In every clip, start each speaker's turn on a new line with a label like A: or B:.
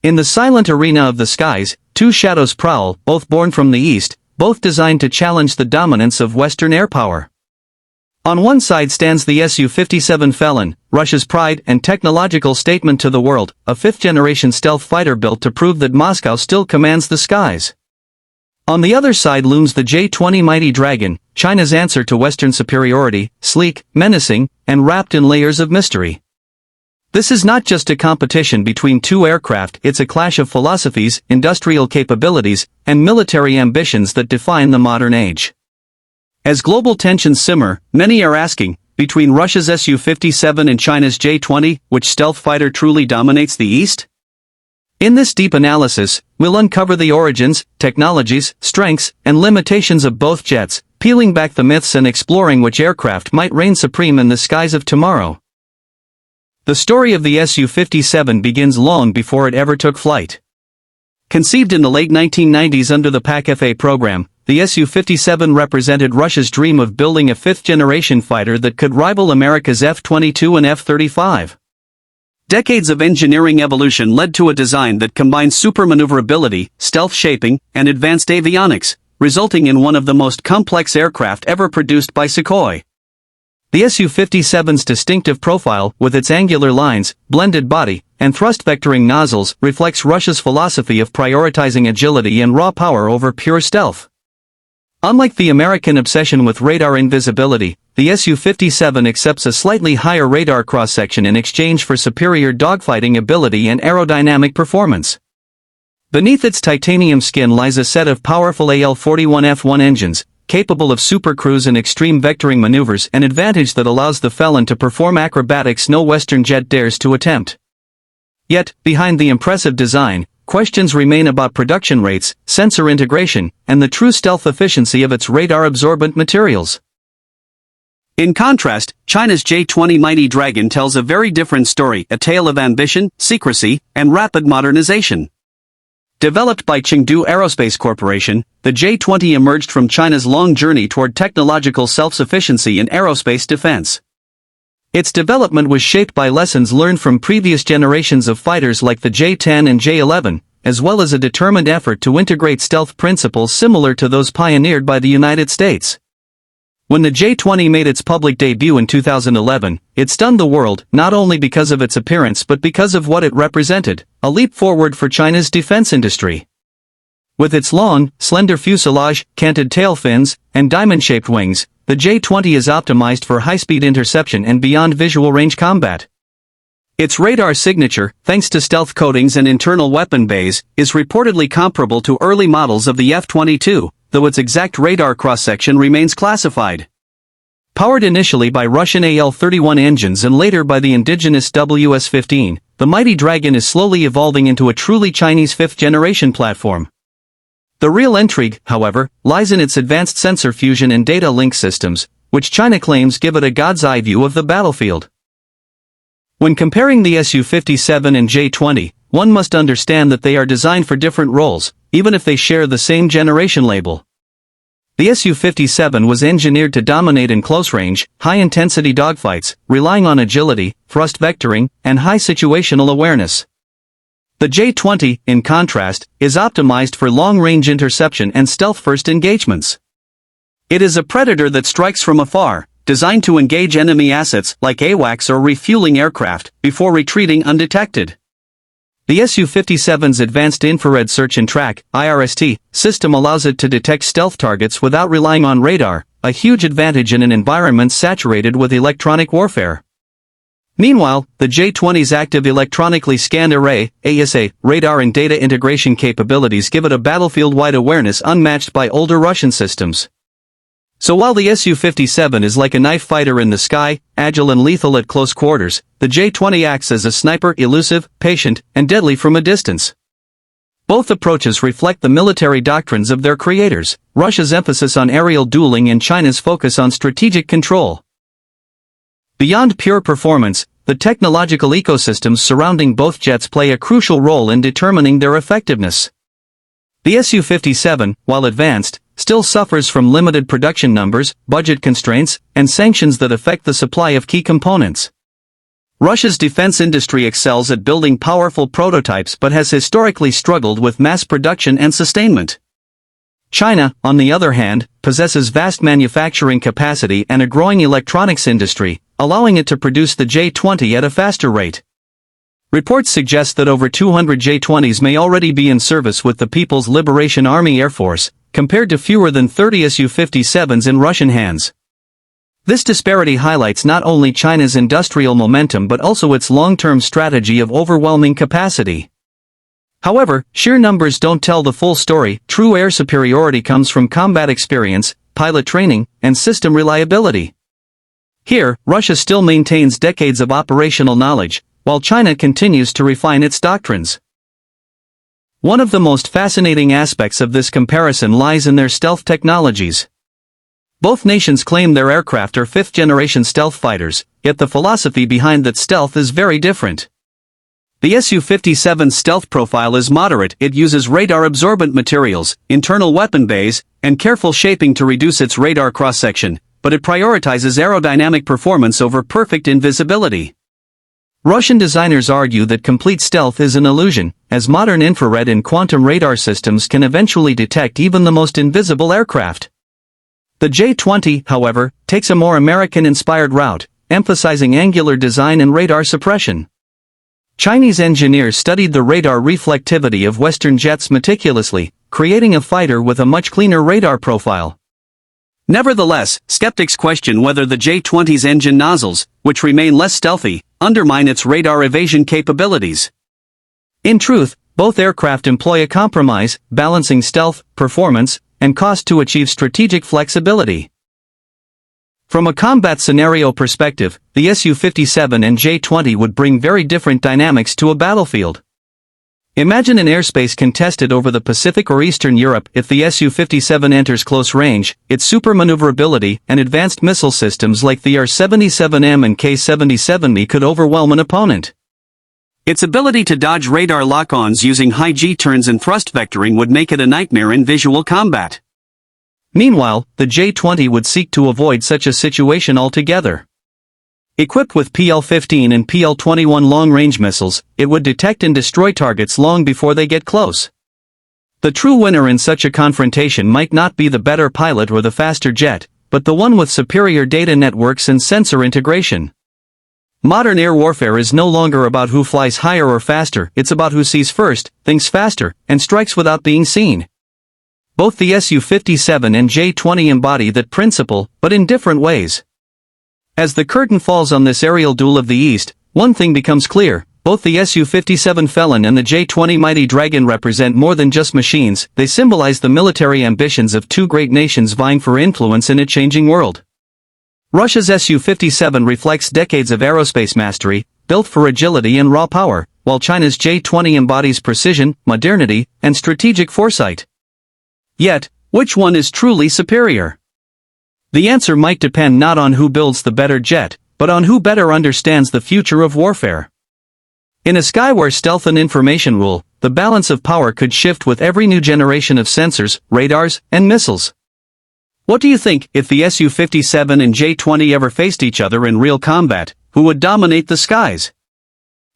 A: In the silent arena of the skies, two shadows prowl, both born from the east, both designed to challenge the dominance of Western air power. On one side stands the Su-57 Felon, Russia's pride and technological statement to the world, a fifth-generation stealth fighter built to prove that Moscow still commands the skies. On the other side looms the J-20 Mighty Dragon, China's answer to Western superiority, sleek, menacing, and wrapped in layers of mystery. This is not just a competition between two aircraft, it's a clash of philosophies, industrial capabilities, and military ambitions that define the modern age. As global tensions simmer, many are asking, between Russia's Su-57 and China's J-20, which stealth fighter truly dominates the East? In this deep analysis, we'll uncover the origins, technologies, strengths, and limitations of both jets, peeling back the myths and exploring which aircraft might reign supreme in the skies of tomorrow. The story of the Su-57 begins long before it ever took flight. Conceived in the late 1990s under the PAC-FA program, the Su-57 represented Russia's dream of building a fifth-generation fighter that could rival America's F-22 and F-35. Decades of engineering evolution led to a design that combined super maneuverability, stealth shaping, and advanced avionics, resulting in one of the most complex aircraft ever produced by Sukhoi. The Su-57's distinctive profile, with its angular lines, blended body, and thrust-vectoring nozzles, reflects Russia's philosophy of prioritizing agility and raw power over pure stealth. Unlike the American obsession with radar invisibility, the Su-57 accepts a slightly higher radar cross-section in exchange for superior dogfighting ability and aerodynamic performance. Beneath its titanium skin lies a set of powerful AL-41F1 engines, capable of supercruise and extreme vectoring maneuvers, an advantage that allows the Felon to perform acrobatics no Western jet dares to attempt. Yet, behind the impressive design, questions remain about production rates, sensor integration, and the true stealth efficiency of its radar-absorbent materials. In contrast, China's J-20 Mighty Dragon tells a very different story, a tale of ambition, secrecy, and rapid modernization. Developed by Chengdu Aerospace Corporation, the J-20 emerged from China's long journey toward technological self-sufficiency in aerospace defense. Its development was shaped by lessons learned from previous generations of fighters like the J-10 and J-11, as well as a determined effort to integrate stealth principles similar to those pioneered by the United States. When the J-20 made its public debut in 2011, it stunned the world, not only because of its appearance but because of what it represented, a leap forward for China's defense industry. With its long, slender fuselage, canted tail fins, and diamond-shaped wings, the J-20 is optimized for high-speed interception and beyond visual range combat. Its radar signature, thanks to stealth coatings and internal weapon bays, is reportedly comparable to early models of the F-22, though its exact radar cross-section remains classified. Powered initially by Russian AL-31 engines and later by the indigenous WS-15, the Mighty Dragon is slowly evolving into a truly Chinese fifth-generation platform. The real intrigue, however, lies in its advanced sensor fusion and data link systems, which China claims give it a god's-eye view of the battlefield. When comparing the Su-57 and J-20, one must understand that they are designed for different roles, even if they share the same generation label. The Su-57 was engineered to dominate in close-range, high-intensity dogfights, relying on agility, thrust vectoring, and high situational awareness. The J-20, in contrast, is optimized for long-range interception and stealth-first engagements. It is a predator that strikes from afar, designed to engage enemy assets like AWACS or refueling aircraft, before retreating undetected. The Su-57's Advanced Infrared Search and Track (IRST) system allows it to detect stealth targets without relying on radar, a huge advantage in an environment saturated with electronic warfare. Meanwhile, the J-20's active electronically scanned array (AESA) radar and data integration capabilities give it a battlefield-wide awareness unmatched by older Russian systems. So while the Su-57 is like a knife fighter in the sky, agile and lethal at close quarters, the J-20 acts as a sniper, elusive, patient, and deadly from a distance. Both approaches reflect the military doctrines of their creators, Russia's emphasis on aerial dueling and China's focus on strategic control. Beyond pure performance, the technological ecosystems surrounding both jets play a crucial role in determining their effectiveness. The Su-57, while advanced, still suffers from limited production numbers, budget constraints, and sanctions that affect the supply of key components. Russia's defense industry excels at building powerful prototypes but has historically struggled with mass production and sustainment. China, on the other hand, possesses vast manufacturing capacity and a growing electronics industry, allowing it to produce the J-20 at a faster rate. Reports suggest that over 200 J-20s may already be in service with the People's Liberation Army Air Force, compared to fewer than 30 Su-57s in Russian hands. This disparity highlights not only China's industrial momentum but also its long-term strategy of overwhelming capacity. However, sheer numbers don't tell the full story. True air superiority comes from combat experience, pilot training, and system reliability. Here, Russia still maintains decades of operational knowledge, while China continues to refine its doctrines. One of the most fascinating aspects of this comparison lies in their stealth technologies. Both nations claim their aircraft are fifth-generation stealth fighters, yet the philosophy behind that stealth is very different. The Su-57's stealth profile is moderate. It uses radar-absorbent materials, internal weapon bays, and careful shaping to reduce its radar cross-section, but it prioritizes aerodynamic performance over perfect invisibility. Russian designers argue that complete stealth is an illusion, as modern infrared and quantum radar systems can eventually detect even the most invisible aircraft. The J-20, however, takes a more American-inspired route, emphasizing angular design and radar suppression. Chinese engineers studied the radar reflectivity of Western jets meticulously, creating a fighter with a much cleaner radar profile. Nevertheless, skeptics question whether the J-20's engine nozzles, which remain less stealthy, undermine its radar evasion capabilities. In truth, both aircraft employ a compromise, balancing stealth, performance, and cost to achieve strategic flexibility. From a combat scenario perspective, the Su-57 and J-20 would bring very different dynamics to a battlefield. Imagine an airspace contested over the Pacific or Eastern Europe. If the Su-57 enters close range, its super maneuverability and advanced missile systems like the R-77M and K-77B could overwhelm an opponent. Its ability to dodge radar lock-ons using high G-turns and thrust vectoring would make it a nightmare in visual combat. Meanwhile, the J-20 would seek to avoid such a situation altogether. Equipped with PL-15 and PL-21 long-range missiles, it would detect and destroy targets long before they get close. The true winner in such a confrontation might not be the better pilot or the faster jet, but the one with superior data networks and sensor integration. Modern air warfare is no longer about who flies higher or faster, it's about who sees first, thinks faster, and strikes without being seen. Both the Su-57 and J-20 embody that principle, but in different ways. As the curtain falls on this aerial duel of the East, one thing becomes clear: both the Su-57 Felon and the J-20 Mighty Dragon represent more than just machines. They symbolize the military ambitions of two great nations vying for influence in a changing world. Russia's Su-57 reflects decades of aerospace mastery, built for agility and raw power, while China's J-20 embodies precision, modernity, and strategic foresight. Yet, which one is truly superior? The answer might depend not on who builds the better jet, but on who better understands the future of warfare. In a sky where stealth and information rule, the balance of power could shift with every new generation of sensors, radars, and missiles. What do you think? If the Su-57 and J-20 ever faced each other in real combat, who would dominate the skies?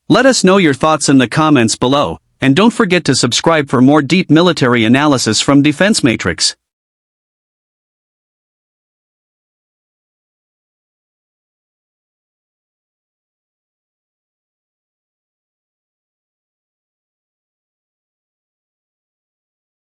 A: Let us know your thoughts in the comments below, and don't forget to subscribe for more deep military analysis from Defense Matrix.